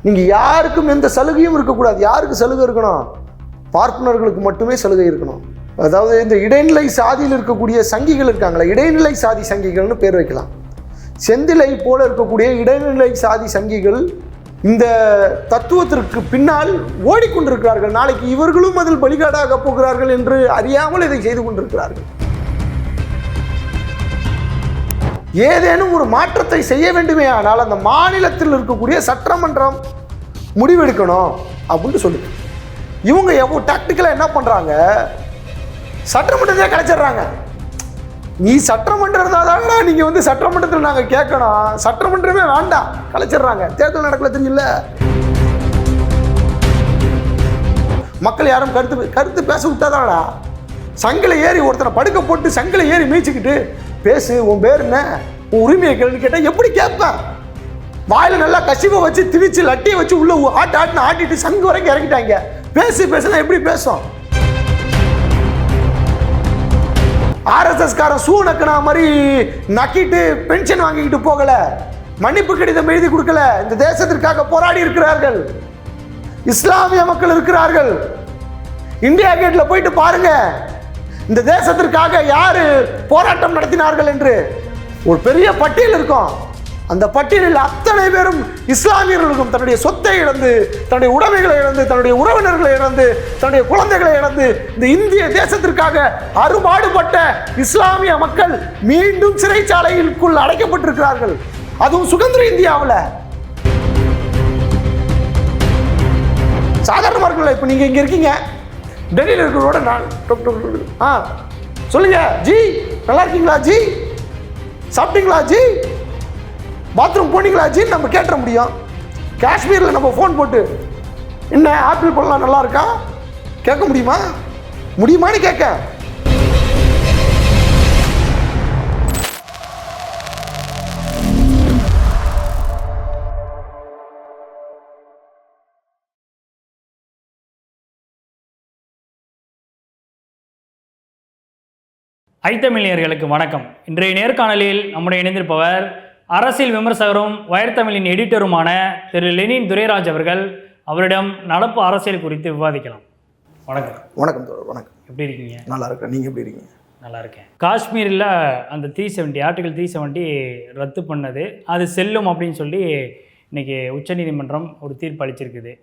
நீங்கள் யாருக்கும் எந்த சலுகையும் இருக்கக்கூடாது. யாருக்கு சலுகை இருக்கணும்? பார்ப்பனர்களுக்கு மட்டுமே சலுகை இருக்கணும். அதாவது இந்த இடைநிலை சாதியில் இருக்கக்கூடிய சங்கிகள் இருக்காங்களா, இடைநிலை சாதி சங்கிகள்னு பேர் வைக்கலாம். செந்திலை போல இருக்கக்கூடிய இடைநிலை சாதி சங்கிகள் இந்த தத்துவத்திற்கு பின்னால் ஓடிக்கொண்டிருக்கிறார்கள். நாளைக்கு இவர்களும் அதில் பலிகாடாக போகிறார்கள் என்று அறியாமல் இதை செய்து கொண்டிருக்கிறார்கள். ஏதேனும் ஒரு மாற்றத்தை செய்ய வேண்டுமே ஆனால் அந்த மாநிலத்தில் இருக்கக்கூடிய சட்டமன்றம் முடிவெடுக்கணும் அப்படின்னு சொல்லுது. இவங்க எவ்வளோ டாக்டிக்கலாக என்ன பண்ணுறாங்க, சட்டமன்றத்தை கலைச்சிடுறாங்க. நீ சட்டமன்றம் இருந்தால் தானே நீங்கள் வந்து சட்டமன்றத்தில் நாங்கள் கேட்கணும், சட்டமன்றமே வேண்டாம், கலைச்சிடுறாங்க. தேர்தல் நடக்கல தெரியல, மக்கள் யாரும் கருத்து பேச விட்டாதானடா. சங்கில ஏறி ஒருத்தனை படுக்க போட்டு சங்கில ஏறி மீச்சிக்கிட்டு பேசு, உன் பேர் என்ன, உன் உரிமையை கேள்வி கேட்டால் எப்படி கேட்பேன்? வாயில் நல்லா கசிவை வச்சு திணிச்சு லட்டியை வச்சு உள்ள ஆட்டுன்னு ஆட்டிட்டு சங்கு வரைக்கும் இறக்கிட்டாங்க. பேசுனா எப்படி பேசும்? ஆர்எஸ்எஸ்காரன் ஷூ நக்கினா மாதிரி நக்கிட்டு பென்ஷன் வாங்கிக்கிட்டு போகல, மன்னிப்பு கடிதம் எழுதி கொடுக்கல. இந்த தேசத்திற்காக போராடி இருக்கிறார்கள், இஸ்லாமிய மக்கள் இருக்கிறார்கள். இந்தியா கேட்ல போயிட்டு பாருங்க, இந்த தேசத்திற்காக யாரு போராட்டம் நடத்தினார்கள் என்று ஒரு பெரிய பட்டியல் இருக்கும். அந்த பட்டியலில் அத்தனை பேரும் இஸ்லாமியர்களுக்கும் தன்னுடைய சொத்தை இழந்து, தன்னுடைய உடைமைகளை இழந்து, தன்னுடைய உறவினர்களை இழந்து, தன்னுடைய குழந்தைகளை இழந்து இந்த இந்திய தேசத்திற்காக அரும்பாடுபட்ட இஸ்லாமிய மக்கள் மீண்டும் சிறைச்சாலைக்குள் அடைக்கப்பட்டிருக்கிறார்கள். அதுவும் சுதந்திர இந்தியாவில். சாதாரணமாக இப்போ நீங்கள் இங்கே இருக்கீங்க, டெல்லியில் இருக்கிறோட நான் சொல்லுங்க ஜி, நல்லா இருக்கீங்களா ஜி, சாப்பிட்டீங்களா ஜி, பாத்ரூம் போனீங்களா ஜின்னு நம்ம கேட்டுற முடியும். காஷ்மீரில் நம்ம ஃபோன் போட்டு என்ன ஆப்பிள் பழம் நல்லா இருக்கா கேட்க முடியுமான்னு கேட்க. ஐத்தமிழியர்களுக்கு வணக்கம். இன்றைய நேர்காணலில் நம்முடைய இணைந்திருப்பவர் அரசியல் விமர்சகரும் வயர்தமிழின் எடிட்டருமான திரு லெனின் துரைராஜ் அவர்கள். அவரிடம் நடப்பு அரசியல் குறித்து விவாதிக்கலாம். வணக்கம். வணக்கம் தோழர். வணக்கம். எப்படி இருக்கீங்க? நல்லா இருக்கேன். நீங்கள் எப்படி இருக்கீங்க? நல்லா இருக்கேன். காஷ்மீரில் அந்த 370 ஆர்டிகல் 370 ரத்து பண்ணது அது செல்லும் அப்படின்னு சொல்லி இன்றைக்கி உச்சநீதிமன்றம் ஒரு தீர்ப்பு அளிச்சிருக்குது.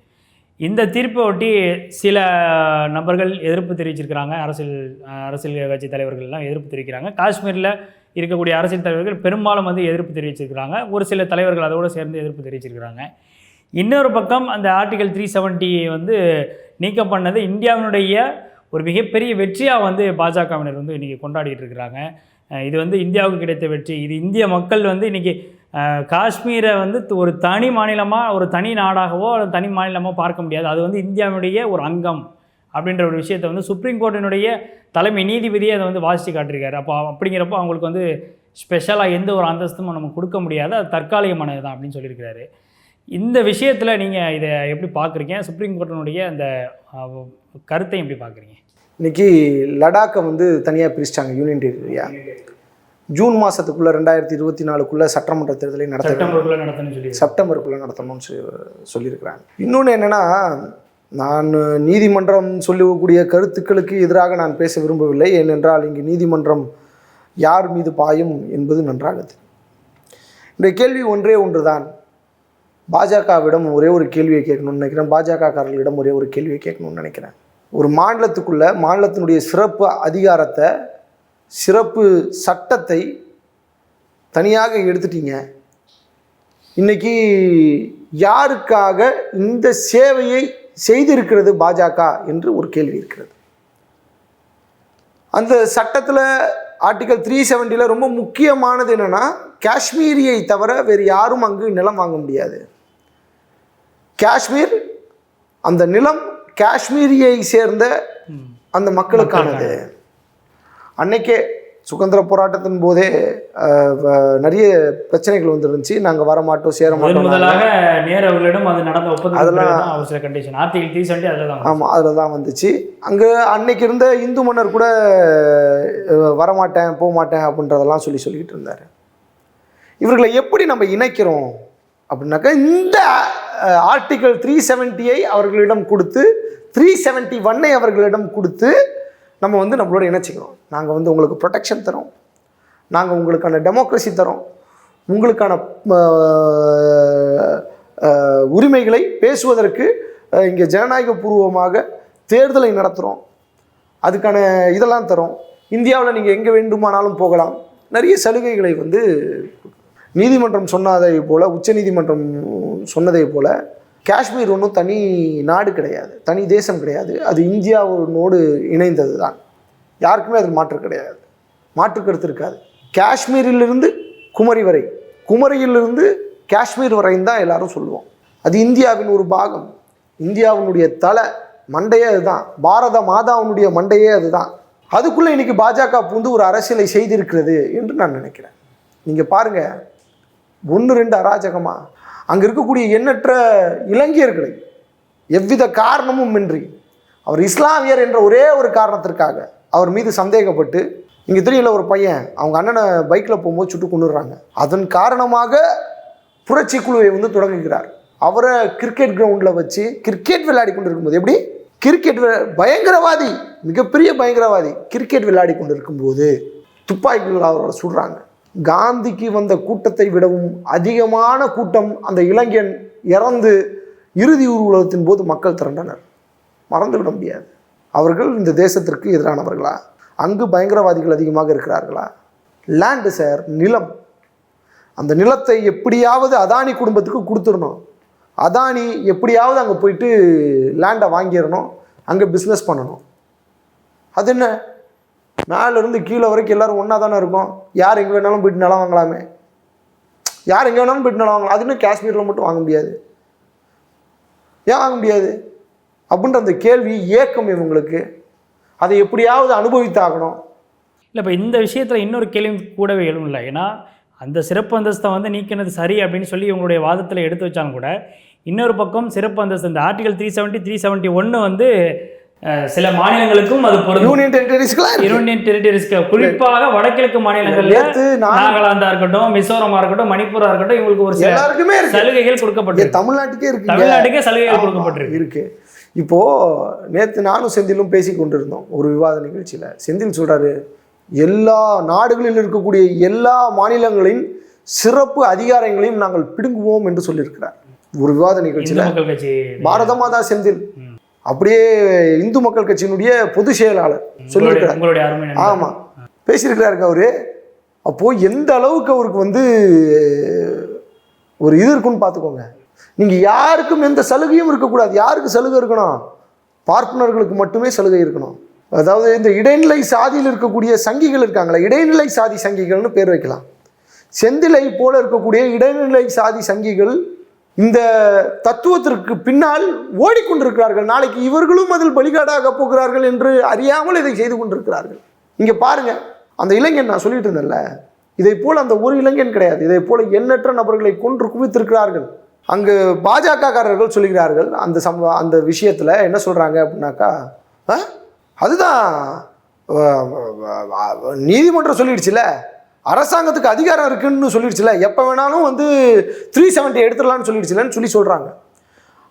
இந்த தீர்ப்பை ஒட்டி சில நபர்கள் எதிர்ப்பு தெரிவிச்சிருக்கிறாங்க. அரசியல் கட்சி தலைவர்கள்லாம் எதிர்ப்பு தெரிவிக்கிறாங்க. காஷ்மீரில் இருக்கக்கூடிய அரசியல் தலைவர்கள் பெரும்பாலும் வந்து எதிர்ப்பு தெரிவிச்சிருக்கிறாங்க. ஒரு சில தலைவர்கள் அதோடு சேர்ந்து எதிர்ப்பு தெரிவிச்சிருக்கிறாங்க. இன்னொரு பக்கம் அந்த ஆர்டிகல் 370 வந்து நீக்கம் பண்ணது இந்தியாவினுடைய ஒரு மிகப்பெரிய வெற்றியாக வந்து பாஜகவினர் வந்து இன்றைக்கி கொண்டாடிட்டு இருக்கிறாங்க. இது வந்து இந்தியாவுக்கு கிடைத்த வெற்றி. இது இந்திய மக்கள் வந்து இன்றைக்கி காஷ்மீரை வந்து ஒரு தனி மாநிலமாக, ஒரு தனி நாடாகவோ அல்லது தனி மாநிலமாக பார்க்க முடியாது. அது வந்து இந்தியாவுடைய ஒரு அங்கம் அப்படின்ற ஒரு விஷயத்தை வந்து சுப்ரீம் கோர்ட்டினுடைய தலைமை நீதிபதியே அதை வந்து வாசித்து காட்டியிருக்காரு. அப்போ அப்படிங்கிறப்போ அவங்களுக்கு வந்து ஸ்பெஷலாக எந்த ஒரு அந்தஸ்தும் நம்ம கொடுக்க முடியாது, அது தற்காலிகமானது தான் அப்படின்னு சொல்லியிருக்கிறாரு. இந்த விஷயத்தில் நீங்கள் இதை எப்படி பார்க்குறீங்க? சுப்ரீம் கோர்ட்டினுடைய அந்த கருத்தை எப்படி பார்க்குறீங்க? இன்றைக்கி லடாக்கை வந்து தனியாக பிரிச்சிட்டாங்க, யூனியன் டெரிட்டரியா. ஜூன் மாதத்துக்குள்ளே 2024 சட்டமன்ற தேர்தலை செப்டம்பருக்குள்ளே நடத்தணும்னு சொல்லியிருக்கிறாங்க. இன்னொன்று என்னென்னா, நான் நீதிமன்றம் சொல்லக்கூடிய கருத்துக்களுக்கு எதிராக நான் பேச விரும்பவில்லை. ஏனென்றால் இங்கு நீதிமன்றம் யார் மீது பாயும் என்பது நன்றாக. இந்த கேள்வி ஒன்றே ஒன்று தான். பாஜகவிடம் ஒரே ஒரு கேள்வியை கேட்கணும்னு நினைக்கிறேன். பாஜகக்காரர்களிடம் ஒரே ஒரு கேள்வியை கேட்கணும்னு நினைக்கிறேன். ஒரு மாநிலத்துக்குள்ளே மாநிலத்தினுடைய சிறப்பு அதிகாரத்தை, சிறப்பு சட்டத்தை தனியாக எடுத்துட்டீங்க. இன்றைக்கி யாருக்காக இந்த சேவையை செய்திருக்கிறது பாஜக என்று ஒரு கேள்வி இருக்கிறது. அந்த சட்டத்தில் ஆர்டிகல் 370 ரொம்ப முக்கியமானது என்னென்னா, காஷ்மீரியை தவிர வேறு யாரும் அங்கு நிலம் வாங்க முடியாது. காஷ்மீர், அந்த நிலம் காஷ்மீரியை சேர்ந்த அந்த மக்களுக்கானது. அன்னைக்கே சுதந்திர போராட்டத்தின் போதே நிறைய பிரச்சனைகள் வந்துருந்துச்சு. நாங்கள் வரமாட்டோம், சேர மாட்டோம். ஆமாம், அதில் தான் வந்துச்சு. அங்கே அன்னைக்கு இருந்த இந்து மன்னர் கூட வரமாட்டேன், போக மாட்டேன் அப்படின்றதெல்லாம் சொல்லிக்கிட்டு இருந்தார். இவர்களை எப்படி நம்ம இணைக்கிறோம் அப்படின்னாக்கா, இந்த ஆர்டிகல் 370 அவர்களிடம் கொடுத்து 371 அவர்களிடம் கொடுத்து நம்ம வந்து நம்மளோட இணைச்சிக்கிறோம். நாங்கள் வந்து உங்களுக்கு ப்ரொடெக்ஷன் தரோம், நாங்கள் உங்களுக்கான டெமோக்ரஸி தரோம், உங்களுக்கான உரிமைகளை பேசுவதற்கு இங்கே ஜனநாயகபூர்வமாக தேர்தலை நடத்துகிறோம், அதுக்கான இதெல்லாம் தரோம், இந்தியாவில் நீங்கள் எங்கே வேண்டுமானாலும் போகலாம், நிறைய சலுகைகளை வந்து நீதிமன்றம் சொன்னதை போல், உச்சநீதிமன்றம் சொன்னதை போல் காஷ்மீர் ஒன்றும் தனி நாடு கிடையாது, தனி தேசம் கிடையாது, அது இந்தியாவோடு இணைந்தது தான். யாருக்குமே அது மாற்று கிடையாது, மாற்று கருத்து இருக்காது. காஷ்மீரிலிருந்து குமரி வரை, குமரியிலிருந்து காஷ்மீர் வரையும் தான் எல்லாரும் சொல்லுவோம். அது இந்தியாவின் ஒரு பாகம், இந்தியாவினுடைய தலை மண்டையே அதுதான், பாரத மாதாவினுடைய மண்டையே அதுதான். அதுக்குள்ளே இன்றைக்கி பாஜக பூந்து ஒரு அரசியலை செய்திருக்கிறது என்று நான் நினைக்கிறேன். நீங்கள் பாருங்கள், 1-2 அராஜகமாக அங்கே இருக்கக்கூடிய எண்ணற்ற இளைஞர்களை எவ்வித காரணமும் இன்றி அவர் இஸ்லாமியர் என்ற ஒரே ஒரு காரணத்திற்காக அவர் மீது சந்தேகப்பட்டு, இங்கே தெரியல ஒரு பையன் அவங்க அண்ணனை பைக்கில் போகும்போது சுட்டு கொண்டுடுறாங்க. அதன் காரணமாக புரட்சி குழுவை வந்து தொடங்குகிறார். அவரை கிரிக்கெட் கிரவுண்டில் வச்சு கிரிக்கெட் விளையாடி கொண்டு இருக்கும்போது, எப்படி கிரிக்கெட் பயங்கரவாதி, மிகப்பெரிய பயங்கரவாதி கிரிக்கெட் விளையாடி கொண்டு இருக்கும்போது துப்பாக்கிகள் அவரை சுடுறாங்க. காந்திக்கு வந்த கூட்டத்தை விடவும் அதிகமான கூட்டம் அந்த இளைஞன் இறந்து இறுதி ஊர்வலத்தின் போது மக்கள் திரண்டனர். மறந்துவிட முடியாது. அவர்கள் இந்த தேசத்திற்கு எதிரானவர்களா? அங்கு பயங்கரவாதிகள் அதிகமாக இருக்கிறார்களா? லேண்டு சார், நிலம். அந்த நிலத்தை எப்படியாவது அதானி குடும்பத்துக்கு கொடுத்துடணும். அதானி எப்படியாவது அங்கே போயிட்டு லேண்டை வாங்கிடணும், அங்கே பிஸ்னஸ் பண்ணணும். அது என்ன, மேலேருந்து கீழே வரைக்கும் எல்லோரும் ஒன்றா தானே இருக்கும். யார் எங்கே வேணாலும் போயிட்டு நிலம் வாங்கலாமே, யார் எங்கே வேணாலும் போயிட்டு நிலம் வாங்கலாம். அது இன்னும் காஷ்மீரில் மட்டும் வாங்க முடியாது, ஏன் வாங்க முடியாது அப்படின்ற அந்த கேள்வி ஏக்கம் இவங்களுக்கு. அதை எப்படியாவது அனுபவித்தாகணும். இல்லை, இப்போ இந்த விஷயத்தில் இன்னொரு கேள்வி கூடவே எழும் இல்லை. ஏன்னா அந்த சிறப்பு அந்தஸ்தை வந்து நீக்கினது சரி அப்படின்னு சொல்லி இவங்களுடைய வாதத்தில் எடுத்து வச்சாலும் கூட, இன்னொரு பக்கம் சிறப்பு அந்தஸ்து இந்த ஆர்டிகல் 370, 371 வந்து சில மாநிலங்களுக்கும் அது பொருந்தும். யூனியன் டெரிட்டரிஸ்க்கு குறிப்பாக வடகிழக்கு மாநிலங்கள்ல நாகாலாந்தா இருக்கட்டும், மிசோரமா இருக்கட்டும், மணிப்பூரா இருக்கட்டும், இவங்களுக்கு ஒரு எல்லாருக்குமே சலுகைகள் கொடுக்கப்பட்டிருக்கு. தமிழ்நாட்டுக்கே சலுகைகள் கொடுக்கப்பட்டிருக்கு. இப்போ நேற்று நானும் செந்திலும் பேசி கொண்டிருந்தோம் ஒரு விவாத நிகழ்ச்சியில். செந்தில் சொல்றாரு, எல்லா நாடுகளில் இருக்கக்கூடிய எல்லா மாநிலங்களின் சிறப்பு அதிகாரங்களையும் நாங்கள் பிடுங்குவோம் என்று சொல்லியிருக்கிறார் ஒரு விவாத நிகழ்ச்சியில். பாரத மாதா செந்தில் அப்படியே இந்து மக்கள் கட்சியினுடைய பொதுச் செயலாளர் சொல்லியிருக்கிறார். ஆமா, பேசியிருக்கிறாருக்கு அவரு. அப்போ எந்த அளவுக்கு அவருக்கு வந்து ஒரு இது இருக்குன்னு பார்த்துக்கோங்க. நீங்க யாருக்கும் எந்த சலுகையும் இருக்கக்கூடாது. யாருக்கு சலுகை இருக்கணும்? பார்ப்பனர்களுக்கு மட்டுமே சலுகை இருக்கணும். அதாவது இந்த இடைநிலை சாதியில் இருக்கக்கூடிய சங்கிகள் இருக்காங்களா, இடைநிலை சாதி சங்கிகள்னு பேர் வைக்கலாம். செந்திலை போல இருக்கக்கூடிய இடைநிலை சாதி சங்கிகள் இந்த தத்துவத்திற்கு பின்னால் ஓடிக்கொண்டிருக்கிறார்கள். நாளைக்கு இவர்களும் அதில் பலிகாடாக போகிறார்கள் என்று அறியாமல் இதை செய்து கொண்டிருக்கிறார்கள். இங்க பாருங்க, அந்த இளைஞன் நான் சொல்லிட்டு இருந்தேன்ல, இதை போல அந்த ஒரு இளைஞன் கிடையாது, இதை போல எண்ணற்ற நபர்களை கொன்று குவித்திருக்கிறார்கள். அங்கு பாஜகக்காரர்கள் சொல்லுகிறார்கள் அந்த விஷயத்துல என்ன சொல்றாங்க அப்படின்னாக்கா, அதுதான் நீதிமன்றம் சொல்லிடுச்சுல, அரசாங்கத்துக்கு அதிகாரம் இருக்குன்னு சொல்லிடுச்சுல, எப்போ வேணாலும் வந்து 370 எடுத்துடலான்னு சொல்லிடுச்சுலன்னு சொல்கிறாங்க.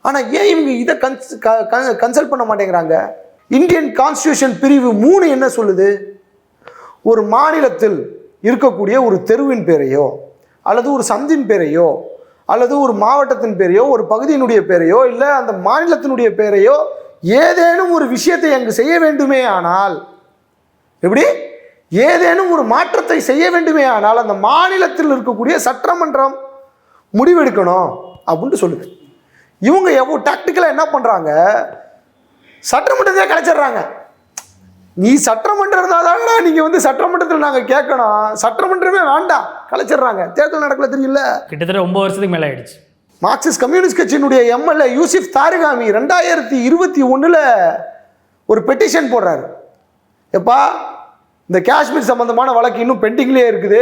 ஆனால் ஏன் இவங்க இதை கன்சல்ட் பண்ண மாட்டேங்கிறாங்க? இந்தியன் கான்ஸ்டியூஷன் பிரிவு 3 என்ன சொல்லுது? ஒரு மாநிலத்தில் இருக்கக்கூடிய ஒரு தெருவின் பேரையோ அல்லது ஒரு சந்தின் பேரையோ அல்லது ஒரு மாவட்டத்தின் பேரையோ ஒரு பகுதியினுடைய பேரையோ இல்லை அந்த மாநிலத்தினுடைய பேரையோ ஏதேனும் ஒரு விஷயத்தை அங்கு செய்ய வேண்டுமே ஆனால், எப்படி ஏதேனும் ஒரு மாற்றத்தை செய்ய வேண்டுமே ஆனால் அந்த மாநிலத்தில் இருக்கக்கூடிய சட்டமன்றம் முடிவெடுக்கணும் அப்படின்னு சொல்லுது. இவங்க எவ்வளோ டாக்டிக்கலாக என்ன பண்ணுறாங்க, சட்டமன்றத்தை கலைச்சிடுறாங்க. நீ சட்டமன்றம் இருந்தாதாங்கடா நீங்கள் வந்து சட்டமன்றத்தில் நாங்கள் கேட்கணும், சட்டமன்றமே வேண்டாம், கலைச்சிடுறாங்க. தேர்தல் நடக்கல தெரியல, கிட்டத்தட்ட 9 வருஷத்துக்கு மேலே ஆயிடுச்சு. மார்க்சிஸ்ட் கம்யூனிஸ்ட் கட்சியினுடைய எம்எல்ஏ யூசிஃப் தாரிகாமி 2021 ஒரு பெட்டிஷன் போடுறாரு. எப்பா, இந்த காஷ்மீர் சம்பந்தமான வழக்கு இன்னும் பெண்டிங்லேயே இருக்குது,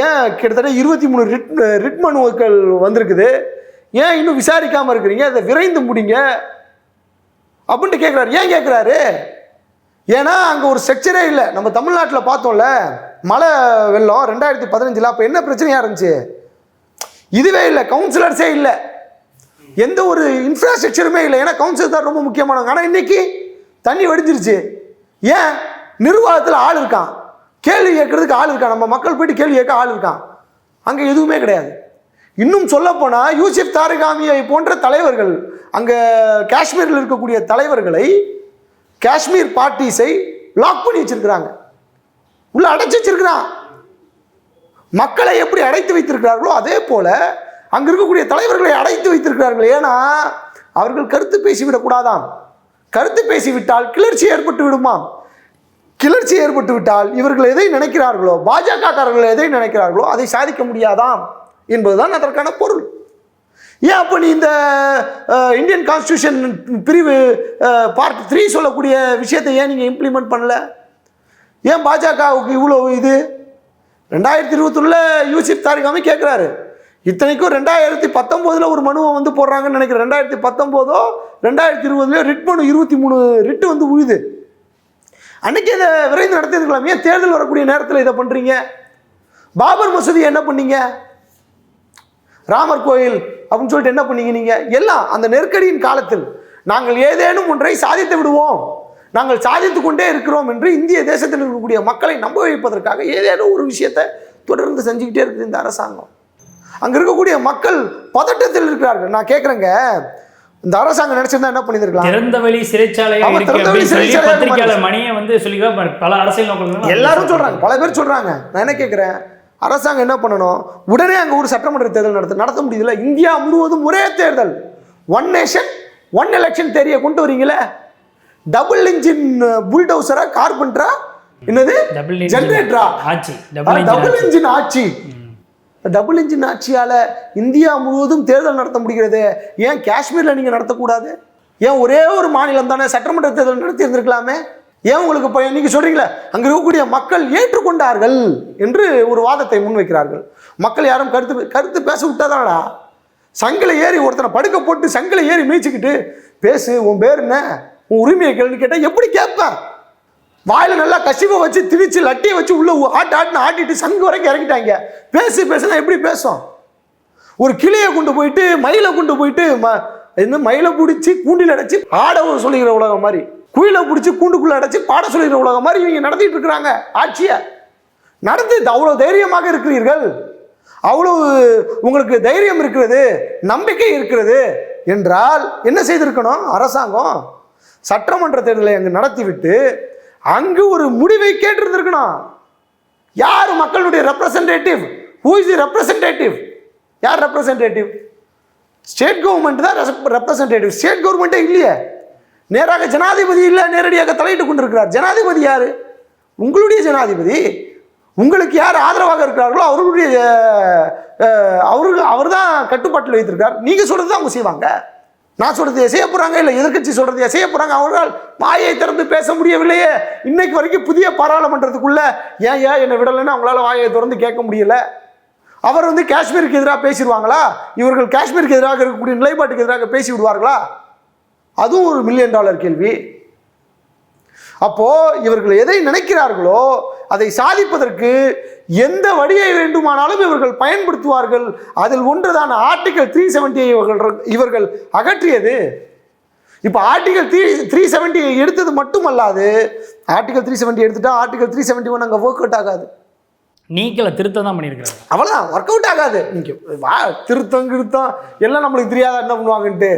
ஏன் கிட்டத்தட்ட 23 ரிட் மனுக்கள் வந்திருக்குது, ஏன் இன்னும் விசாரிக்காமல் இருக்கிறீங்க, அதை விரைந்து முடிங்க அப்படின்ட்டு கேட்குறாரு. ஏன் கேட்குறாரு? ஏன்னா அங்கே ஒரு ஸ்ட்ரக்சரே இல்லை. நம்ம தமிழ்நாட்டில் பார்த்தோம்ல மழை வெள்ளம் 2015, அப்போ என்ன பிரச்சனையாக இருந்துச்சு? இதுவே இல்லை, கவுன்சிலர்ஸே இல்லை. எந்த ஒரு இன்ஃப்ராஸ்ட்ரக்சருமே இல்லை. ஏன்னா கவுன்சில் தான் ரொம்ப முக்கியமானவங்க. ஆனால் இன்னைக்கு தண்ணி வடிஞ்சிருச்சு. ஏன்? நிர்வாகத்தில் ஆள் இருக்கான், கேள்வி கேட்கறதுக்கு ஆள் இருக்கான், நம்ம மக்கள் போயிட்டு கேள்வி கேட்க ஆள் இருக்கான். அங்கே எதுவுமே கிடையாது. இன்னும் சொல்லப்போனால் யூசுப் தாரிகாமியை போன்ற தலைவர்கள், அங்கே காஷ்மீரில் இருக்கக்கூடிய தலைவர்களை, காஷ்மீர் பார்ட்டிஸை லாக் பண்ணி வச்சிருக்கிறாங்க, உள்ள அடைச்சி வச்சிருக்கிறான். மக்களை எப்படி அடைத்து வைத்திருக்கிறார்களோ அதே போல அங்க இருக்கக்கூடிய தலைவர்களை அடைத்து வைத்திருக்கிறார்கள். ஏன்னா அவர்கள் கருத்து பேசிவிடக்கூடாதாம். கருத்து பேசிவிட்டால் கிளர்ச்சி ஏற்பட்டு விடுமாம். கிளர்ச்சி ஏற்பட்டு விட்டால் இவர்கள் எதை நினைக்கிறார்களோ, பாஜகக்காரர்கள் எதை நினைக்கிறார்களோ அதை சாதிக்க முடியாதாம் என்பதுதான் அதற்கான பொருள். ஏன் அப்போ நீ இந்த இந்தியன் கான்ஸ்டியூஷன் பிரிவு பார்ட் 3 சொல்லக்கூடிய விஷயத்தை ஏன் நீங்கள் இம்ப்ளிமெண்ட் பண்ணல? ஏன் பாஜகவுக்கு இவ்வளோ இது? 2021 யூசுப் தாரிகாமி கேட்குறாரு. இத்தனைக்கும் 2019 ஒரு மனுவை வந்து போடுறாங்கன்னு நினைக்கிறேன். 2019 2020 ரிட் மனு 23 ரிட்டு வந்து உழுது. அன்னைக்கு இதை விரைந்து நடத்திருக்கலாம். ஏன் தேர்தல் வரக்கூடிய நேரத்தில் இதை பண்ணுறீங்க? பாபர் மசூதி என்ன பண்ணீங்க? ராமர் கோயில் அப்படின்னு சொல்லிட்டு என்ன பண்ணீங்க? நீங்கள் எல்லாம் அந்த நெருக்கடியின் காலத்தில் நாங்கள் ஏதேனும் ஒன்றை சாதித்து விடுவோம், நாங்கள் சாதித்து கொண்டே இருக்கிறோம் என்று இந்திய தேசத்தில் இருக்கக்கூடிய மக்களை நம்ப வைப்பதற்காக ஏதேனும் ஒரு விஷயத்தை தொடர்ந்து செஞ்சுக்கிட்டே இருக்குது இந்த அரசாங்கம். அங்கே இருக்கக்கூடிய மக்கள் பதட்டத்தில் இருக்கிறார்கள். நான் கேட்குறேங்க, இந்த அரசாங்கம் நினைச்சிருந்தா என்ன பண்ணிருக்கலாம்? திறந்தவெளி சிறைச்சாலையா பத்திரிகையாளர் மணியை வந்து சொல்லிக்கலாம். பல அரசியல் நோக்கங்கள் எல்லாரும் சொல்றாங்க, பல பேர் சொல்றாங்க. நான் என்ன கேட்கிறேன், அரசாங்கம் என்ன பண்ணணும்? உடனே அங்க ஒரு சட்டமன்ற தேர்தல் நடத்த முடியுதுல? இந்தியா முழுவதும் ஒரே தேர்தல், ஒன் நேஷன் ஒன் எலெக்ஷன் தேரியை கொண்டு வரீங்களே. டபுள் இன்ஜின் புல்டோசரா, கார்பெண்டரா, என்னது ஜெனரேட்டரா, டபுள் இன்ஜின் ஆட்சி. டபுள் இன்ஜின் ஆட்சியால் இந்தியா முழுவதும் தேர்தல் நடத்த முடிகிறது. ஏன் காஷ்மீரில் நீங்கள் நடத்தக்கூடாது? ஏன் ஒரே ஒரு மாநிலம் தானே சட்டமன்ற தேர்தல் நடத்தி இருந்திருக்கலாமே? ஏன் உங்களுக்கு நீங்கள் சொல்கிறீங்களே அங்கே இருக்கக்கூடிய மக்கள் ஏற்றுக்கொண்டார்கள் என்று ஒரு வாதத்தை முன்வைக்கிறார்கள். மக்கள் யாரும் கருத்து பேச விட்டாதானடா? சங்கில ஏறி ஒருத்தனை படுக்க போட்டு சங்கில ஏறி மீச்சிக்கிட்டு பேசு, உன் பேர் என்ன, உன் உரிமையை கேள்வி கேட்டால் எப்படி கேட்பேன்? வாயில் நல்லா கசிவை வச்சு திணிச்சு லட்டியை வச்சு உள்ள ஆட்டுன்னு ஆட்டிட்டு சங்கு வரைக்கும் இறக்கிட்டாங்க. பேசுனா எப்படி பேசும்? ஒரு கிளியை கொண்டு போயிட்டு மயிலை கொண்டு போயிட்டு மயிலை பிடிச்சி கூண்டில் அடைச்சி ஆட சொல்லுகிற உலகம் மாதிரி, குயிலை பிடிச்சி கூண்டுக்குள்ள அடைச்சி பாட சொல்லுகிற உலகம் மாதிரி இவங்க நடத்திட்டு இருக்கிறாங்க ஆட்சியை. நடந்து அவ்வளோ தைரியமாக இருக்கிறீர்கள், அவ்வளவு உங்களுக்கு தைரியம் இருக்கிறது, நம்பிக்கை இருக்கிறது என்றால் என்ன செய்திருக்கணும்? அரசாங்கம் சட்டமன்ற தேர்தலை அங்கு நடத்திவிட்டு அங்கு ஒரு முடிவை கேட்டிருந்திருக்கணும். யார் மக்களுடைய representative? Who is the representative? யார் ரெப்ரசன்டேட்டிவ்? ஸ்டேட் கவர்மெண்ட் தான் ரெப்ரசன்டேட்டிவ். ஸ்டேட் கவர்மெண்ட்டே இல்லையே. நேராக ஜனாதிபதி இல்லை, நேரடியாக தலையிட்டு கொண்டிருக்கிறார். ஜனாதிபதி யாரு? உங்களுடைய ஜனாதிபதி. உங்களுக்கு யார் ஆதரவாக இருக்கிறார்களோ அவர்களுடைய அவர் தான் கட்டுப்பாட்டில் வைத்திருக்கார். நீங்க சொல்றது தான் அவங்க செய்வாங்க. நான் சொல்றது செய்ய போறாங்க, இல்லை எதிர்கட்சி சொல்றது செய்ய போறாங்க. அவர்கள் வாயை திறந்து பேச முடியவில்லையே. இன்னைக்கு வரைக்கும் புதிய பாராளுமன்றத்துக்குள்ள ஏன் என்னை விடலைன்னு அவங்களால வாயை திறந்து கேட்க முடியல. அவர் வந்து காஷ்மீருக்கு எதிராக பேசிடுவாங்களா? இவர்கள் காஷ்மீருக்கு எதிராக இருக்கக்கூடிய நிலைப்பாட்டுக்கு எதிராக பேசி விடுவார்களா? அதுவும் ஒரு $1 மில்லியன் கேள்வி. அப்போ இவர்கள் எதை நினைக்கிறார்களோ அதை சாதிப்பதற்கு எந்த வழியை வேண்டுமானாலும் இவர்கள் பயன்படுத்துவார்கள். அதில் ஒன்றுதான் ஆர்டிகல் 370 இவர்கள் அகற்றியது. இப்போ ஆர்டிகல் 370 எடுத்தது மட்டுமல்லாது, ஆர்டிகல் 370 எடுத்துட்டா ஆர்டிகல் 371 அங்கே ஒர்க் அவுட் ஆகாது. நீக்கல திருத்தம் தான் பண்ணியிருக்கிறாங்க, அவ்வளோதான், ஒர்க் அவுட் ஆகாது. திருத்தம் எல்லாம் நம்மளுக்கு தெரியாத என்ன பண்ணுவாங்கன்ட்டு.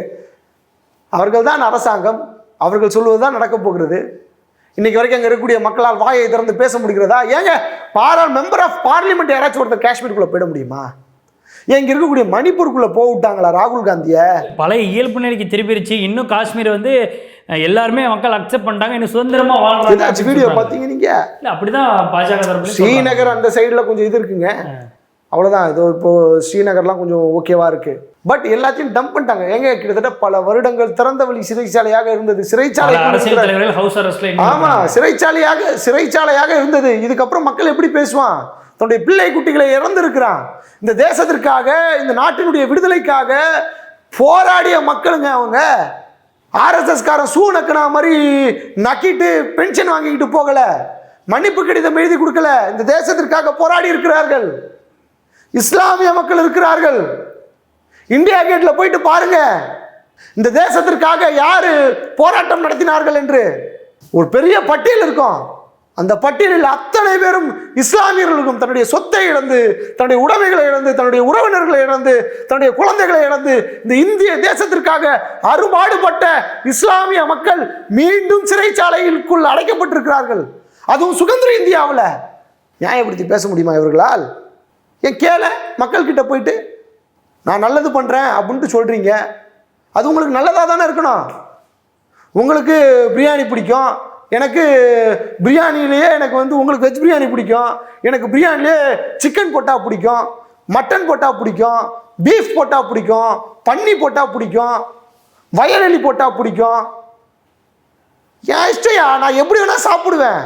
அவர்கள் தான் அரசாங்கம், அவர்கள் சொல்வது தான் நடக்க போகிறது. இன்னைக்கு வரைக்கும் அங்கே இருக்கக்கூடிய மக்களால் வாயை திறந்து பேச முடிகிறதா? ஏங்க மெம்பர் ஆஃப் பார்லிமெண்ட் யாராச்சும் ஒருத்தர் காஷ்மீருக்குள்ள போயிட முடியுமா? ஏன் இங்கே இருக்கக்கூடிய மணிப்பூருக்குள்ள போட்டாங்களா ராகுல் காந்தியை? பழைய இயல்பு நிலைக்கு திருப்பிடுச்சு. இன்னும் காஷ்மீர் வந்து எல்லாருமே மக்கள் அக்செப்ட் பண்ணிட்டாங்க, இன்னும் சுதந்திரமா வாழ்றாங்க. வீடியோ பார்த்தீங்க நீங்க? அப்படிதான் பாஜக தரப்பு ஸ்ரீநகர் அந்த சைடில் கொஞ்சம் இது இருக்குங்க, அவ்வளோதான். இதோ இப்போ ஸ்ரீநகர்லாம் கொஞ்சம் ஓகேவா இருக்கு. பட் எல்லாத்தையும் டம்ப் பண்ணிட்டாங்க. எங்க கிட்டத்தட்ட பல வருடங்கள் திறந்த வழி சிறைச்சாலையாக இருந்தது. சிறைச்சாலை, ஆமா, சிறைச்சாலையாக இருந்தது. இதுக்கப்புறம் மக்கள் எப்படி பேசுவான்? தன்னுடைய பிள்ளை குட்டிகளை இறந்திருக்கிறான். இந்த தேசத்திற்காக, இந்த நாட்டினுடைய விடுதலைக்காக போராடிய மக்களுங்க அவங்க. RSS காரன் சூ நக்கினா மாதிரி நக்கிட்டு பென்ஷன் வாங்கிக்கிட்டு போகல, மன்னிப்பு கடிதம் எழுதி கொடுக்கல. இந்த தேசத்திற்காக போராடி இருக்கிறார்கள். இஸ்லாமிய மக்கள் இருக்கிறார்கள். இந்தியா கேட்ல போயிட்டு பாருங்க, இந்த தேசத்திற்காக யாரு போராட்டம் நடத்தினார்கள் என்று ஒரு பெரிய பட்டியல் இருக்கும். அந்த பட்டியலில் அத்தனை பேரும் இஸ்லாமியர்களுக்கும் தன்னுடைய சொத்தை இழந்து, தன்னுடைய உடைமைகளை இழந்து, தன்னுடைய உறவினர்களை இழந்து, தன்னுடைய குழந்தைகளை இழந்து இந்த இந்திய தேசத்திற்காக அரும்பாடுபட்ட இஸ்லாமிய மக்கள் மீண்டும் சிறைச்சாலைக்குள் அடைக்கப்பட்டிருக்கிறார்கள். அதுவும் சுதந்திர இந்தியாவில். நியாயப்படுத்தி பேச முடியுமா இவர்களால்? ஏன் கேள மக்கள் கிட்ட போயிட்டு நான் நல்லது பண்றேன் அப்படின்ட்டு சொல்றீங்க. அது உங்களுக்கு நல்லதாக தானே இருக்கணும். உங்களுக்கு பிரியாணி பிடிக்கும், எனக்கு பிரியாணிலேயே எனக்கு உங்களுக்கு வெஜ் பிரியாணி பிடிக்கும், எனக்கு பிரியாணிலே சிக்கன் போட்டால் பிடிக்கும், மட்டன் போட்டால் பிடிக்கும், பீஃப் போட்டால் பிடிக்கும், பன்னி போட்டால் பிடிக்கும், வயலெலி போட்டால் பிடிக்கும். ஏன் இஷ்டையா, நான் எப்படி வேணா சாப்பிடுவேன்.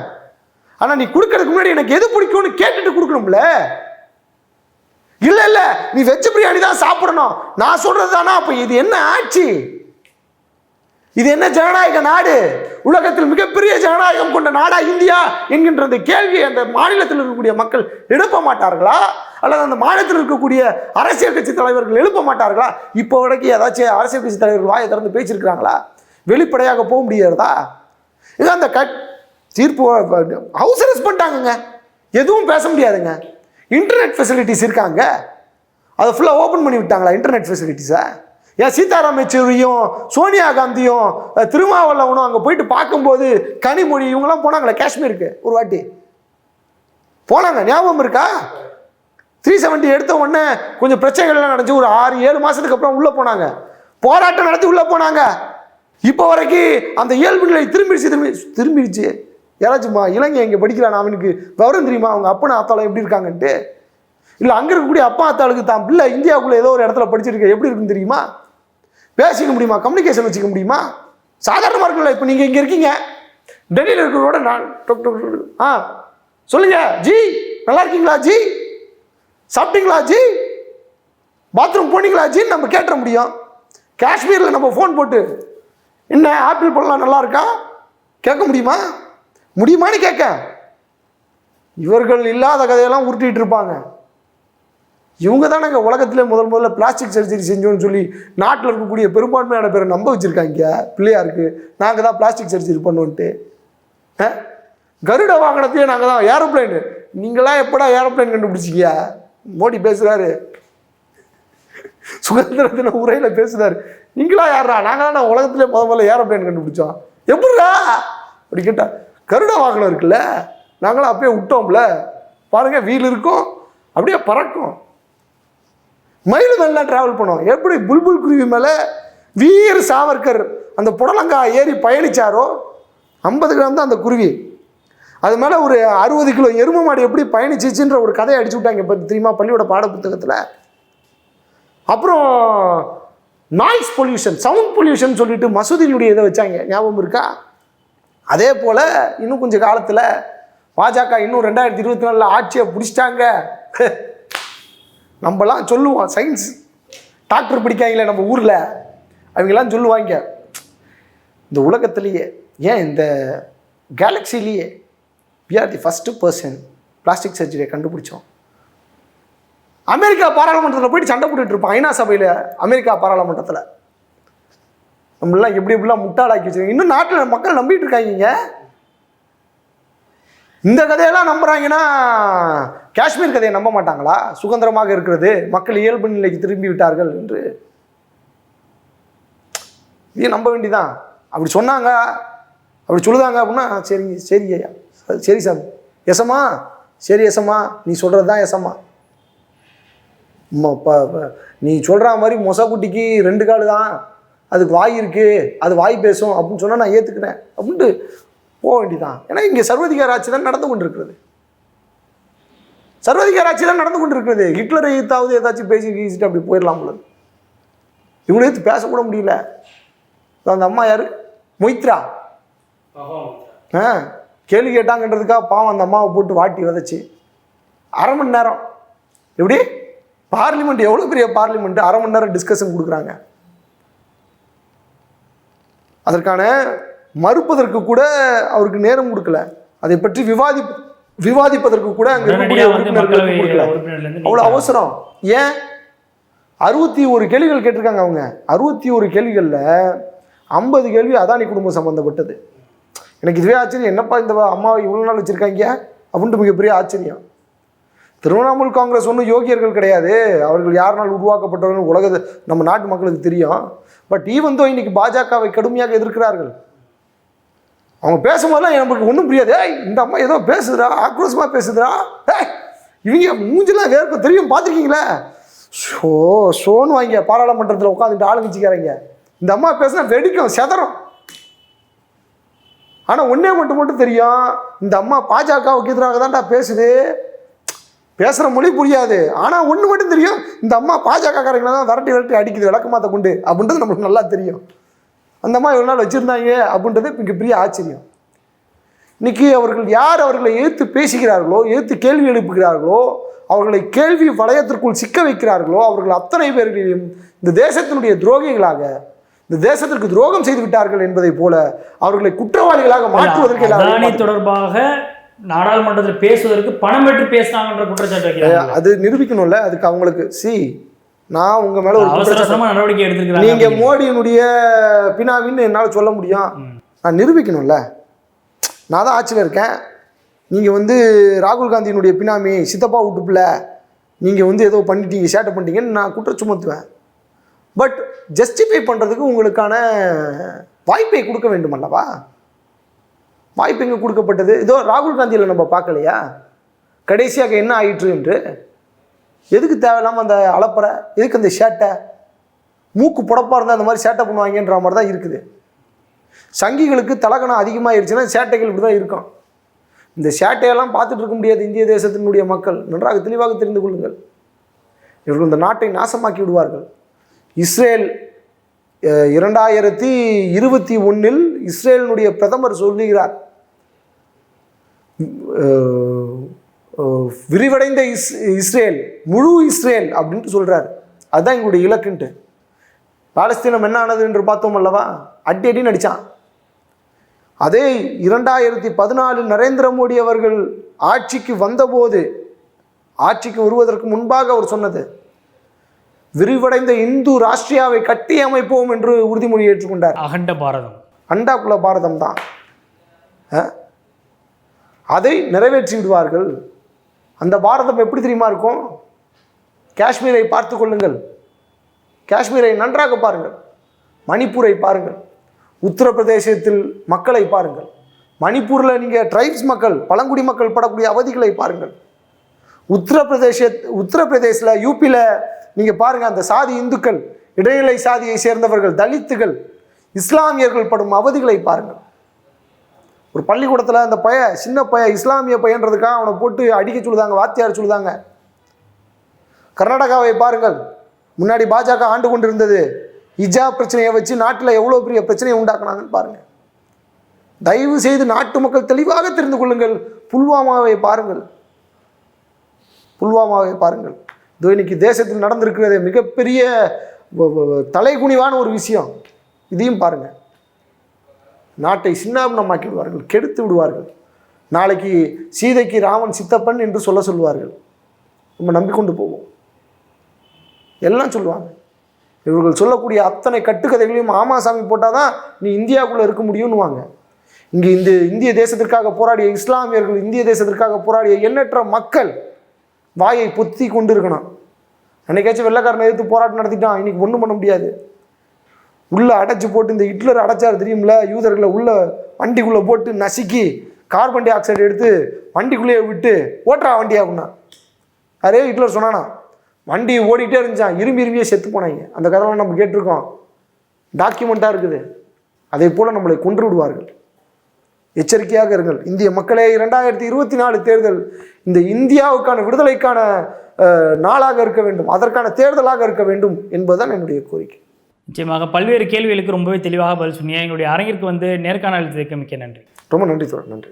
ஆனால் நீ கொடுக்கறதுக்கு முன்னாடி எனக்கு எது பிடிக்கும்னு கேட்டுட்டு கொடுக்கணும்ல. இல்ல நீ வெஜ் பிரியாணி தான் சாப்பிடணும் நான் சொல்றது தானா? அப்ப இது என்ன ஆட்சி? இது என்ன ஜனநாயக நாடு? உலகத்தில் மிகப்பெரிய ஜனநாயகம் கொண்ட நாடா இந்தியா என்கின்ற அந்த கேள்வியை அந்த மாநிலத்தில் இருக்கக்கூடிய மக்கள் எழுப்ப மாட்டார்களா? அல்லது அந்த மாநிலத்தில் இருக்கக்கூடிய அரசியல் கட்சி தலைவர்கள் எழுப்ப மாட்டார்களா? இப்போ வரைக்கும் ஏதாச்சும் அரசியல் கட்சி தலைவர்கள் வாயை திறந்து பேசியிருக்கிறாங்களா? வெளிப்படையாக போக முடியாதா? இது அந்த தீர்ப்பு ஹவுஸ் அரெஸ்ட் பண்ணிட்டாங்க, எதுவும் பேச முடியாதுங்க. இன்டர்நெட் ஃபெசிலிட்டிஸ் இருக்காங்க, அதை ஃபுல்லாக ஓப்பன் பண்ணி விட்டாங்களா இன்டர்நெட் ஃபெசிலிட்டிஸை? ஏன் சீதாராம் யெச்சூரியும் சோனியா காந்தியும் திருமாவளவனும் அங்கே போயிட்டு பார்க்கும்போது கனிமொழி இவங்கெல்லாம் போனாங்களே காஷ்மீருக்கு ஒரு வாட்டி போனாங்க, ஞாபகம் இருக்கா? 370 எடுத்த உடனே கொஞ்சம் பிரச்சனைகள்லாம் நடந்துச்சு. ஒரு 6-7 மாதத்துக்கு அப்புறம் உள்ளே போனாங்க, போராட்டம் நடத்தி உள்ளே போனாங்க. இப்போ வரைக்கும் அந்த இயல்பு நிலை திரும்பிடுச்சு. யாராச்சும் இளைஞ இங்கே படிக்கிறான், அவனுக்கு விவரம் தெரியுமா அவங்க அப்பா அத்தாலும் எப்படி இருக்காங்கன்ட்டு? இல்லை அங்கே இருக்கக்கூடிய அப்பா அத்தாளுக்கு தான் பிள்ளை இந்தியாவுக்குள்ளே ஏதோ ஒரு இடத்துல படிச்சிருக்க எப்படி இருக்குன்னு தெரியுமா? பேசிக்க முடியுமா? கம்யூனிகேஷன் வச்சுக்க முடியுமா? சாதாரணமாக இருக்குல்ல. இப்போ நீங்கள் இங்கே இருக்கீங்க, டெல்லியில் இருக்கிறதோட நான் சொல்லுங்க ஜி, நல்லா இருக்கீங்களா ஜி, சாப்பிட்டீங்களா ஜி, பாத்ரூம் போனீங்களா ஜி நம்ம கேட்ட முடியும். காஷ்மீரில் நம்ம ஃபோன் போட்டு என்ன ஆப்பிள் பழம் நல்லா இருக்கா கேட்க முடியுமா? முடியுமான்னு கேட்க இவர்கள் இல்லாத கதையெல்லாம் உருட்டிட்டு இருப்பாங்க. இவங்க தான் நாங்கள் உலகத்திலே முதல்ல பிளாஸ்டிக் சர்ஜரி செஞ்சோன்னு சொல்லி நாட்டில் இருக்கக்கூடிய பெரும்பான்மையான பேரை நம்ப வச்சுருக்காங்க. பிள்ளையாருக்கு நாங்கள் தான் பிளாஸ்டிக் சர்ஜரி பண்ணுவோன்ட்டு. கருட வாகனத்தையே நாங்கள் தான் ஏரோப்ளைனு, நீங்களாம் எப்படா ஏரோப்ளைன் கண்டுபிடிச்சிக்கியா? மோடி பேசுகிறாரு, சுதந்திர தின உரையில் பேசுகிறாரு, நீங்களா யாரா? நாங்கள் தான் உலகத்திலே முதல்ல ஏரோப்ளைன் கண்டுபிடிச்சோம். எப்படிடா அப்படி கேட்டா, கருட வாகனம் இருக்குல்ல நாங்களாம் அப்பயே விட்டோம்ல, பாருங்க வீல் இருக்கும் அப்படியே பறக்கும், மயில் மேலாம் டிராவல் பண்ணோம். எப்படி புல்புல் குருவி மேலே வீர சாவர்கர் அந்த புடலங்காய் ஏறி பயணிச்சாரோ 50 கிராம் தான் அந்த குருவி, அது மேலே ஒரு 60 கிலோ எருமை மாடு எப்படி பயணிச்சிச்சுன்ற ஒரு கதையை அடிச்சு விட்டாங்க இப்போ தெரியுமா பள்ளியோட பாட புத்தகத்தில். அப்புறம் நாய்ஸ் பொல்யூஷன், சவுண்ட் பொல்யூஷன் சொல்லிட்டு மசூதியினுடைய இதை வச்சாங்க, ஞாபகம் இருக்கா? அதே போல் இன்னும் கொஞ்சம் காலத்தில் பாஜக இன்னும் 2024 ஆட்சியை பிடிச்சிட்டாங்க. நம்மலாம் சொல்லுவோம், சயின்ஸ் டாக்டர் பிடிக்காங்களே நம்ம ஊரில், அவங்கெல்லாம் சொல்லுவாங்க இந்த உலகத்திலேயே ஏன் இந்த கேலக்சிலேயே we are the first person plastic சர்ஜரியை கண்டுபிடிச்சோம். அமெரிக்கா பாராளுமன்றத்தில் போயிட்டு சண்டை போட்டுட்டு இருப்பான் ஐநா சபையில். அமெரிக்கா பாராளுமன்றத்தில் நம்மளாம் எப்படிலாம் முட்டாளாக்கி வச்சுருக்கோம். இன்னும் நாட்டில் மக்கள் நம்பிட்டு இருக்காங்க. இந்த கதையெல்லாம் நம்புறாங்கன்னா காஷ்மீர் கதையை நம்ப மாட்டாங்களா? சுதந்திரமாக இருக்கிறது, மக்கள் இயல்பு நிலைக்கு திரும்பி விட்டார்கள் என்று இதையும் நம்ப வேண்டிதான். அப்படி சொன்னாங்க, அப்படி சொல்லுதாங்க அப்படின்னா சரிங்க, சரி ஐயா, சரி சாமி, எசமா, சரி எசமா, நீ சொல்கிறது தான் எசமா. நீ சொல்கிற மாதிரி மொசக்குட்டிக்கு 2 கால் தான், அதுக்கு வாய் இருக்குது, அது வாய் பேசும் அப்படின்னு சொன்னால் நான் ஏற்றுக்கிறேன் அப்படின்ட்டு போக வேண்டியதான். ஏன்னா இங்கே சர்வதிகார ஆட்சி தான் நடந்து கொண்டு இருக்கிறது. சர்வதிகார ஆட்சி தான் நடந்து கொண்டு இருக்கிறது. ஹிட்லரை ஈத்தாவது ஏதாச்சும் பேசிட்டு அப்படி போயிடலாம் போல. இவங்களை எடுத்து பேசக்கூட முடியல. அந்த அம்மா யார்? மொய்த்ரா. கேள்வி கேட்டாங்கன்றதுக்காக பாவம் அந்த அம்மாவை போட்டு வாட்டி வதச்சு 1/2 மணி நேரம். எப்படி பார்லிமெண்ட், எவ்வளோ பெரிய பார்லிமெண்ட், 1/2 மணி நேரம் டிஸ்கஷன் கொடுக்குறாங்க. அதற்கான மறுப்பதற்கு கூட அவருக்கு நேரம் கொடுக்கல. அதை பற்றி விவாதிப்பதற்கு கூட அங்கே இருக்கக்கூடிய உறுப்பினர்களுக்கு கொடுக்கல. அவ்வளோ அவசரம். ஏன் 61 கேள்விகள் கேட்டிருக்காங்க அவங்க. 61 கேள்விகளில் 50 கேள்வி அதானி குடும்பம் சம்மந்தப்பட்டது. எனக்கு இதுவே ஆச்சரியம், என்னப்பா இந்த அம்மாவை இவ்வளோ நாள் வச்சுருக்காங்க அப்படின்ட்டு மிகப்பெரிய ஆச்சரியம். திரிணாமுல் காங்கிரஸ் ஒன்றும் யோகியர்கள் கிடையாது, அவர்கள் யாருனால் உருவாக்கப்பட்டவர்கள் உலகத்தை நம்ம நாட்டு மக்களுக்கு தெரியும். பட் ஈவன் தோ இன்னைக்கு பாஜகவை கடுமையாக எதிர்க்கிறார்கள். அவங்க பேசும்போதெல்லாம் நமக்கு ஒன்றும் புரியாது. இந்த அம்மா ஏதோ பேசுதுடா, ஆக்ரோஷமாக பேசுதுடா, இவங்க மூஞ்செல்லாம் வேர்க்கும் தெரியும், பார்த்துருக்கீங்களா? ஷோன்னு வாங்க பாராளுமன்றத்தில் உட்காந்துட்டு ஆளுங்கட்சிக்காரங்க. இந்த அம்மா பேசுனா வெடிக்கும், செதறும். ஆனால் ஒன்றே மட்டும் தெரியும், இந்த அம்மா பாஜகவுக்கு எதிராக தான்டா பேசுது. பேசுகிற மொழி புரியாது, ஆனால் ஒன்று மட்டும் தெரியும், இந்த அம்மா பாஜகக்காரங்களை தான் விரட்டி அடிக்குது விளக்கமாத்த கொண்டு அப்படின்றது நம்மளுக்கு நல்லா தெரியும். அந்த அம்மா இவ்வளோ நாள் வச்சுருந்தாங்க அப்படின்றது மிகப்பெரிய ஆச்சரியம். இன்னைக்கு அவர்கள் யார் அவர்களை எதிர்த்து பேசுகிறார்களோ, எதிர்த்து கேள்வி எழுப்புகிறார்களோ, அவர்களை கேள்வி வளையத்திற்குள் சிக்க வைக்கிறார்களோ, அவர்கள் அத்தனை பேர்களையும் இந்த தேசத்தினுடைய துரோகிகளாக, இந்த தேசத்திற்கு துரோகம் செய்து விட்டார்கள் என்பதை போல அவர்களை குற்றவாளிகளாக மாற்றுவதற்கு அதானி தொடர்பாக நாடாளுமன்றத்தில் பேசுவதற்கு பணம் பெற்று பேசினாங்கன்ற குற்றச்சாட்டு அது நிரூபிக்கணும்ல. அதுக்கு அவங்களுக்கு நான் உங்க மேல ஒரு நடவடிக்கை எடுத்துருக்கேன், நீங்க மோடியினுடைய பினாமின்னு என்னால் சொல்ல முடியும், நான் நிரூபிக்கணும்ல. நான் தான் ஆட்சியில் இருக்கேன், நீங்கள் ராகுல் காந்தியினுடைய பினாமி சித்தப்பா விட்டுப்பில்ல, நீங்கள் ஏதோ பண்ணிட்டீங்க, சேட்டை பண்ணிட்டீங்கன்னு நான் குற்றம் சுமத்துவேன். பட் ஜஸ்டிஃபை பண்ணுறதுக்கு உங்களுக்கான வாய்ப்பை கொடுக்க வேண்டும் அல்லவா? வாய்ப்பு எங்கே கொடுக்கப்பட்டது? இதோ ராகுல் காந்தியில் நம்ம பார்க்கலையா கடைசியாக என்ன ஆயிற்று என்று? எதுக்கு தேவையில்லாமல் அந்த அலப்பறை, எதுக்கு அந்த சேட்டை? மூக்கு புடப்பாக இருந்தால் அந்த மாதிரி சேட்டை பண்ணுவாங்கன்ற மாதிரி தான் இருக்குது. சங்கிகளுக்கு தலகணம் அதிகமாகிடுச்சுன்னா சேட்டைகள் இப்படி தான் இருக்கும். இந்த சேட்டையெல்லாம் பார்த்துட்டு இருக்க முடியாது இந்திய தேசத்தினுடைய மக்கள். நன்றாக தெளிவாக தெரிந்து கொள்ளுங்கள், இவர்கள் இந்த நாட்டை நாசமாக்கி விடுவார்கள். இஸ்ரேல் 2021 இஸ்ரேலினுடைய பிரதமர் சொல்லுகிறார், விரிவடைந்த இஸ்ரேல், முழு இஸ்ரேல் அப்படின்ட்டு சொல்கிறார். அதுதான் எங்களுடைய இலக்குன்ட்டு. பாலஸ்தீனம் என்ன ஆனது என்று பார்த்தோம் அல்லவா? அடின்னு அடித்தான். அதே 2014 நரேந்திர மோடி அவர்கள் ஆட்சிக்கு வந்தபோது, ஆட்சிக்கு வருவதற்கு முன்பாக அவர் சொன்னது, விரிவடைந்த இந்து ராஷ்டிரியாவை கட்டி அமைப்போம் என்று உறுதிமொழி ஏற்றுக்கொண்டார். அகண்ட பாரதம், அண்டாக்குள்ள பாரதம் தான். அதை நிறைவேற்றி விடுவார்கள். அந்த பாரதம் எப்படி தெரியுமா இருக்கும்? காஷ்மீரை பார்த்து கொள்ளுங்கள், காஷ்மீரை நன்றாக பாருங்கள், மணிப்பூரை பாருங்கள், உத்தரப்பிரதேசத்தில் மக்களை பாருங்கள், மணிப்பூரில் நீங்கள் ட்ரைப்ஸ் மக்கள், பழங்குடி மக்கள் படக்கூடிய அவதிகளை பாருங்கள். உத்தரப்பிரதேசில், யூபியில் நீங்கள் பாருங்கள், அந்த சாதி இந்துக்கள், இடைநிலை சாதியை சேர்ந்தவர்கள், தலித்துகள், இஸ்லாமியர்கள் படும் அவதிகளை பாருங்கள். ஒரு பள்ளிக்கூடத்தில் அந்த சின்ன இஸ்லாமிய பையன்றதுக்காக அவனை போட்டு அடிக்க சொல்லுதாங்க, வாத்தியார் சொல்லுதாங்க. கர்நாடகாவை பாருங்கள், முன்னாடி பாஜக ஆண்டு கொண்டு இருந்தது, ஹிஜாப் பிரச்சனையை வச்சு நாட்டில் எவ்வளோ பெரிய பிரச்சனையை உண்டாக்குனாங்கன்னு பாருங்கள். தயவு செய்து நாட்டு மக்கள் தெளிவாக தெரிந்து கொள்ளுங்கள். புல்வாமாவை பாருங்கள், புல்வாமாவை பாருங்கள். இதோ இன்னைக்கு தேசத்தில் நடந்திருக்கிறது மிகப்பெரிய தலைகுனிவான ஒரு விஷயம். இதையும் பாருங்கள். நாட்டை சின்னாபின்னமாக்கி விடுவார்கள், கெடுத்து விடுவார்கள். நாளைக்கு சீதைக்கு ராமன் சித்தப்பன் என்று சொல்லுவார்கள். நம்ம நம்பிக்கொண்டு போவோம், எல்லாம் சொல்லுவாங்க. இவர்கள் சொல்லக்கூடிய அத்தனை கட்டுக்கதைகளையும் ஆமாசாமி போட்டால் தான் நீ இந்தியாவுக்குள்ளே இருக்க முடியும்னுவாங்க. இங்கே இந்திய தேசத்திற்காக போராடிய இஸ்லாமியர்கள், இந்திய தேசத்திற்காக போராடிய எண்ணற்ற மக்கள் வாயை பொத்தி கொண்டு இருக்கணும். அன்னைக்காச்சும் வெள்ளைக்காரனை எதிர்த்து போராட்டம் நடத்திட்டான், இன்னைக்கு ஒன்றும் பண்ண முடியாது. உள்ளே அடைச்சி போட்டு, இந்த ஹிட்லர் அடைச்சார் தெரியுமில்ல, யூதர்களை உள்ள வண்டிக்குள்ளே போட்டு நசுக்கி கார்பன் டை ஆக்சைடு எடுத்து வண்டிக்குள்ளேயே விட்டு ஓட்டுறா வண்டி அப்படின்னா. அதே ஹிட்லர் சொன்னானா, வண்டி ஓடிக்கிட்டே இருந்துச்சான், இரும்பியே செத்து போனாங்க. அந்த கதைலாம் நம்ம கேட்டிருக்கோம், டாக்குமெண்ட்டாக இருக்குது. அதே போல் நம்மளை கொன்று விடுவார்கள். எச்சரிக்கையாக இருங்கள் இந்திய மக்களே. 2024 தேர்தல் இந்த இந்தியாவுக்கான விடுதலைக்கான நாளாக இருக்க வேண்டும், அதற்கான தேர்தலாக இருக்க வேண்டும் என்பதுதான் என்னுடைய கோரிக்கை. நிச்சயமாக பல்வேறு கேள்விகளுக்கு ரொம்பவே தெளிவாக பதில் சொன்னீங்க. எங்களுடைய அரங்கிற்கு நேர்காணல் மிக்க நன்றி. ரொம்ப நன்றி தோழர், நன்றி.